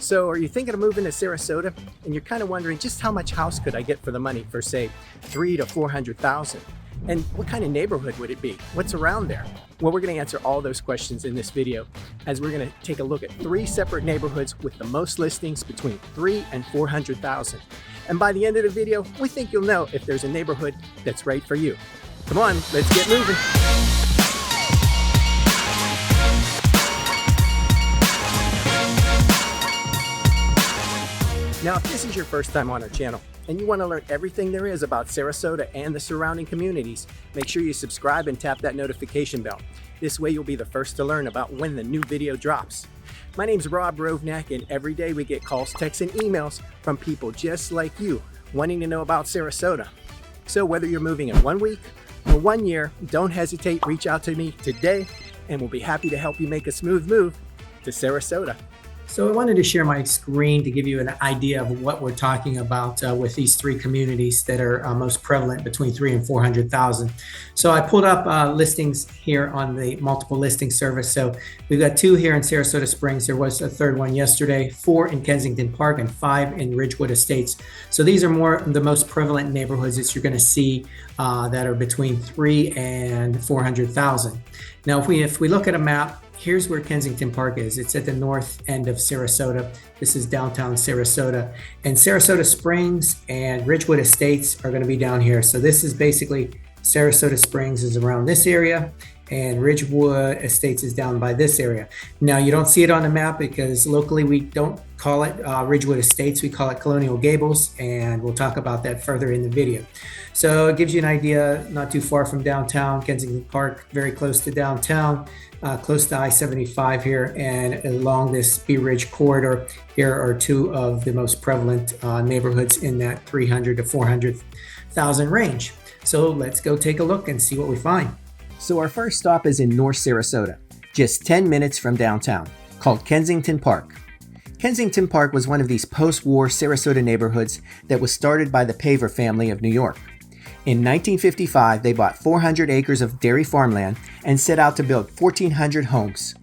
So are you thinking of moving to Sarasota and you're kind of wondering just how much house could I get for the money for say 3 to 400,000? And what kind of neighborhood would it be? What's around there? Well, we're going to answer all those questions in this video as we're going to take a look at 3 separate neighborhoods with the most listings between 3 and 400,000. And by the end of the video, we think you'll know if there's a neighborhood that's right for you. Come on, let's get moving. Now, if this is your first time on our channel and you want to learn everything there is about Sarasota and the surrounding communities, make sure you subscribe and tap that notification bell. This way you'll be the first to learn about when the new video drops. My name's Rob Rovnak, and every day we get calls, texts, and emails from people just like you wanting to know about Sarasota. So whether you're moving in 1 week or 1 year, don't hesitate, reach out to me today and we'll be happy to help you make a smooth move to Sarasota. So I wanted to share my screen to give you an idea of what we're talking about with these 3 communities that are most prevalent between 3 and 400,000. So I pulled up listings here on the multiple listing service. So we've got 2 here in Sarasota Springs. There was a 3rd one yesterday, 4 in Kensington Park, and 5 in Ridgewood Estates. So these are the most prevalent neighborhoods that you're going to see that are between 3 and 400,000. Now, if we look at a map, here's where Kensington Park is. It's at the north end of Sarasota. This is downtown Sarasota. And Sarasota Springs and Ridgewood Estates are going to be down here. So this is basically Sarasota Springs is around this area, and Ridgewood Estates is down by this area. Now, you don't see it on the map because locally we don't call it Ridgewood Estates. We call it Colonial Gables, and we'll talk about that further in the video. So it gives you an idea, not too far from downtown, Kensington Park, very close to downtown, close to I-75 here, and along this Bee Ridge corridor, here are 2 of the most prevalent neighborhoods in that 300 to 400,000 range. So let's go take a look and see what we find. So our first stop is in North Sarasota, just 10 minutes from downtown, called Kensington Park. Kensington Park was one of these post-war Sarasota neighborhoods that was started by the Paver family of New York. In 1955, they bought 400 acres of dairy farmland and set out to build 1,400 homes.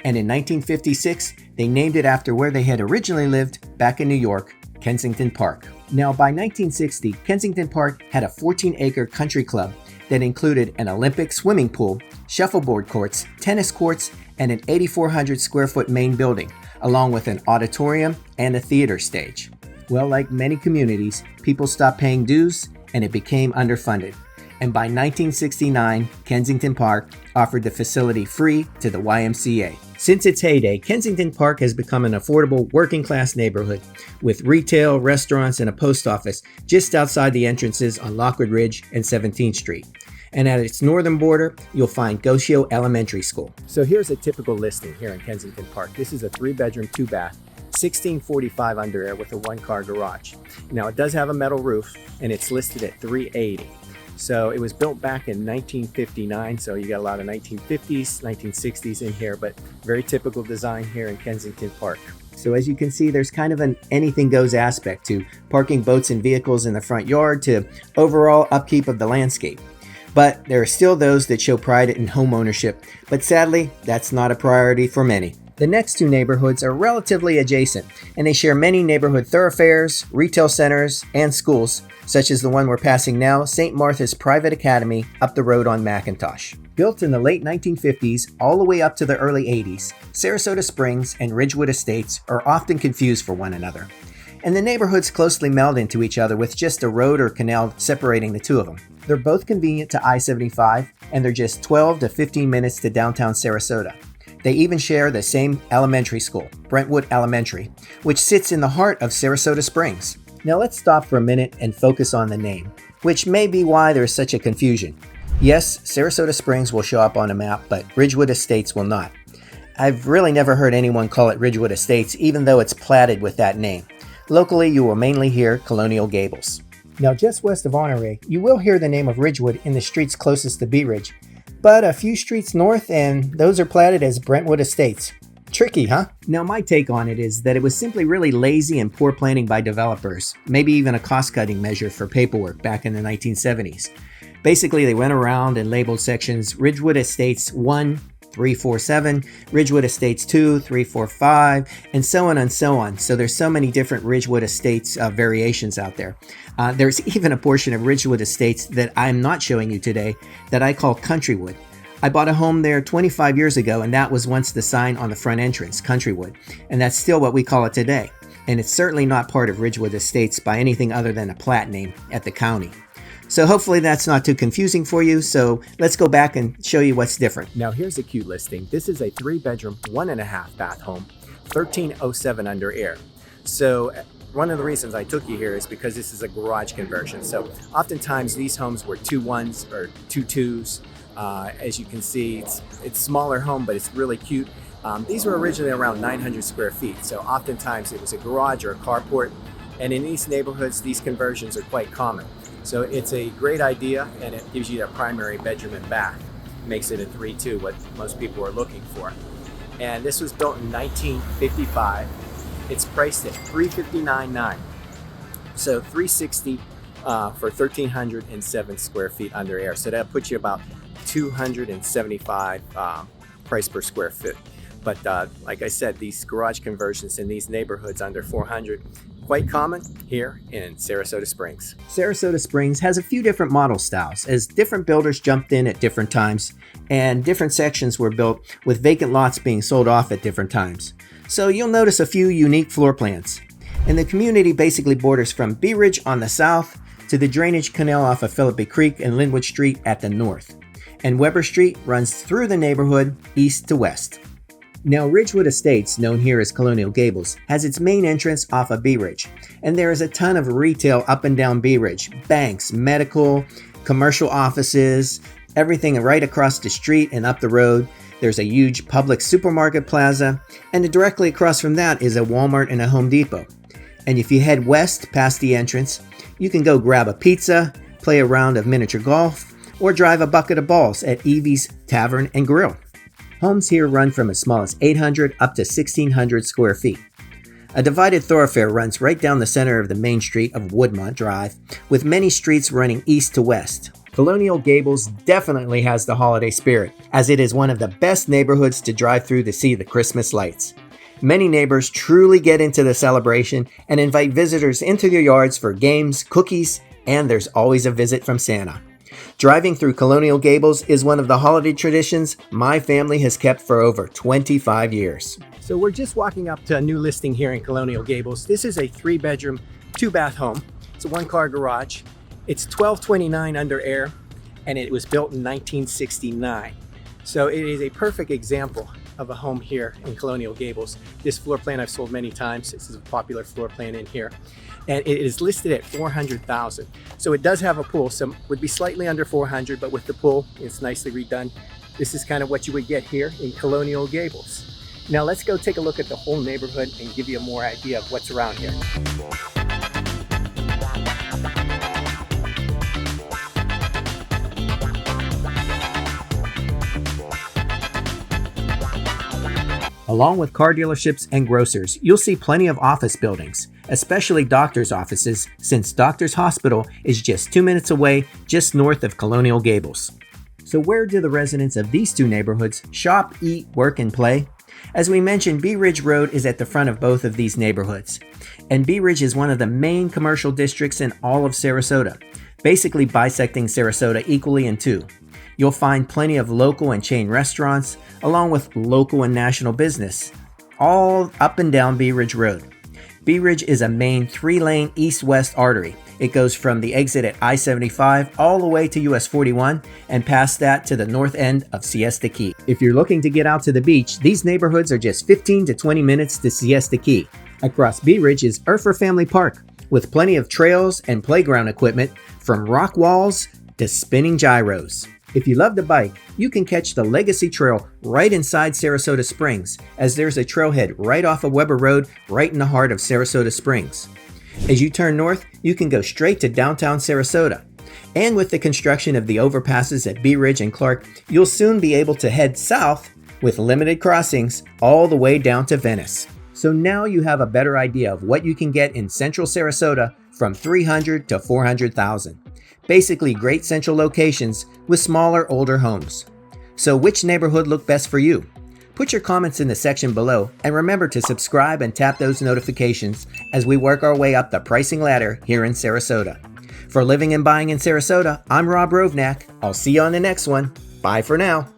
And in 1956, they named it after where they had originally lived back in New York, Kensington Park. Now, by 1960, Kensington Park had a 14-acre country club that included an Olympic swimming pool, shuffleboard courts, tennis courts, and an 8,400 square foot main building, along with an auditorium and a theater stage. Well, like many communities, people stopped paying dues and it became underfunded. And by 1969, Kensington Park offered the facility free to the YMCA. Since its heyday, Kensington Park has become an affordable working-class neighborhood with retail, restaurants, and a post office just outside the entrances on Lockwood Ridge and 17th Street. And at its northern border, you'll find Gosio Elementary School. So here's a typical listing here in Kensington Park. This is a 3-bedroom, 2-bath, 1645 under air with a 1-car garage. Now, it does have a metal roof and it's listed at $380. So it was built back in 1959, so you got a lot of 1950s, 1960s in here, but very typical design here in Kensington Park. So as you can see, there's kind of an anything goes aspect to parking boats and vehicles in the front yard to overall upkeep of the landscape. But there are still those that show pride in home ownership, but sadly, that's not a priority for many. The next 2 neighborhoods are relatively adjacent, and they share many neighborhood thoroughfares, retail centers, and schools, such as the one we're passing now, St. Martha's Private Academy, up the road on McIntosh. Built in the late 1950s all the way up to the early 80s, Sarasota Springs and Ridgewood Estates are often confused for one another. And the neighborhoods closely meld into each other with just a road or canal separating the 2 of them. They're both convenient to I-75, and they're just 12 to 15 minutes to downtown Sarasota. They even share the same elementary school, Brentwood Elementary, which sits in the heart of Sarasota Springs. Now let's stop for a minute and focus on the name, which may be why there's such a confusion. Yes, Sarasota Springs will show up on a map, but Ridgewood Estates will not. I've really never heard anyone call it Ridgewood Estates, even though it's platted with that name. Locally, you will mainly hear Colonial Gables. Now, just west of Honore, you will hear the name of Ridgewood in the streets closest to Bee Ridge, but a few streets north, and those are platted as Brentwood Estates. Tricky, huh? Now, my take on it is that it was simply really lazy and poor planning by developers, maybe even a cost-cutting measure for paperwork back in the 1970s. Basically, they went around and labeled sections Ridgewood Estates 1, 347, Ridgewood Estates 2, 345, and so on and so on. So there's so many different Ridgewood Estates variations out there. There's even a portion of Ridgewood Estates that I'm not showing you today that I call Countrywood. I bought a home there 25 years ago, and that was once the sign on the front entrance, Countrywood, and that's still what we call it today. And it's certainly not part of Ridgewood Estates by anything other than a plat name at the county. So hopefully that's not too confusing for you. So let's go back and show you what's different. Now here's a cute listing. This is a 3-bedroom, 1.5 bath home, 1307 under air. So one of the reasons I took you here is because this is a garage conversion. So oftentimes these homes were 2 1s or 2 2s. As you can see, it's smaller home, but it's really cute. These were originally around 900 square feet. So oftentimes it was a garage or a carport. And in these neighborhoods, these conversions are quite common. So it's a great idea, and it gives you that primary bedroom and bath. Makes it a 3-2, what most people are looking for. And this was built in 1955. It's priced at $359,900. So $360 for 1,307 square feet under air. So that puts you about $275 price per square foot. But like I said, these garage conversions in these neighborhoods under 400, quite common here in Sarasota Springs. Sarasota Springs has a few different model styles as different builders jumped in at different times and different sections were built with vacant lots being sold off at different times. So you'll notice a few unique floor plans. And the community basically borders from Bee Ridge on the south to the drainage canal off of Philippi Creek and Linwood Street at the north. And Weber Street runs through the neighborhood east to west. Now, Ridgewood Estates, known here as Colonial Gables, has its main entrance off of Bee Ridge, and there is a ton of retail up and down Bee Ridge, banks, medical, commercial offices, everything right across the street and up the road. There's a huge public supermarket plaza, and directly across from that is a Walmart and a Home Depot. And if you head west past the entrance, you can go grab a pizza, play a round of miniature golf, or drive a bucket of balls at Evie's Tavern and Grill. Homes here run from as small as 800 up to 1,600 square feet. A divided thoroughfare runs right down the center of the main street of Woodmont Drive, with many streets running east to west. Colonial Gables definitely has the holiday spirit, as it is one of the best neighborhoods to drive through to see the Christmas lights. Many neighbors truly get into the celebration and invite visitors into their yards for games, cookies, and there's always a visit from Santa. Driving through Colonial Gables is one of the holiday traditions my family has kept for over 25 years. So we're just walking up to a new listing here in Colonial Gables. This is a 3-bedroom, 2-bath home. It's a 1-car garage. It's 1229 under air, and it was built in 1969. So it is a perfect example of a home here in Colonial Gables. This floor plan I've sold many times. This is a popular floor plan in here. And it is listed at $400,000. So it does have a pool. Some would be slightly under 400, but with the pool, it's nicely redone. This is kind of what you would get here in Colonial Gables. Now let's go take a look at the whole neighborhood and give you a more idea of what's around here. Along with car dealerships and grocers, you'll see plenty of office buildings, especially doctors' offices, since Doctors Hospital is just 2 minutes away, just north of Colonial Gables. So where do the residents of these two neighborhoods shop, eat, work, and play? As we mentioned, Bee Ridge Road is at the front of both of these neighborhoods. And Bee Ridge is one of the main commercial districts in all of Sarasota, basically bisecting Sarasota equally in two. You'll find plenty of local and chain restaurants, along with local and national business, all up and down Bee Ridge Road. Bee Ridge is a main 3-lane east-west artery. It goes from the exit at I-75 all the way to US 41 and past that to the north end of Siesta Key. If you're looking to get out to the beach, these neighborhoods are just 15 to 20 minutes to Siesta Key. Across Bee Ridge is Urfer Family Park, with plenty of trails and playground equipment from rock walls to spinning gyros. If you love to bike, you can catch the Legacy Trail right inside Sarasota Springs, as there's a trailhead right off of Weber Road, right in the heart of Sarasota Springs. As you turn north, you can go straight to downtown Sarasota. And with the construction of the overpasses at Bee Ridge and Clark, you'll soon be able to head south with limited crossings all the way down to Venice. So now you have a better idea of what you can get in Central Sarasota from $300,000 to $400,000. Basically great central locations with smaller, older homes. So which neighborhood looked best for you? Put your comments in the section below and remember to subscribe and tap those notifications as we work our way up the pricing ladder here in Sarasota. For Living and Buying in Sarasota, I'm Rob Rovnak. I'll see you on the next one. Bye for now.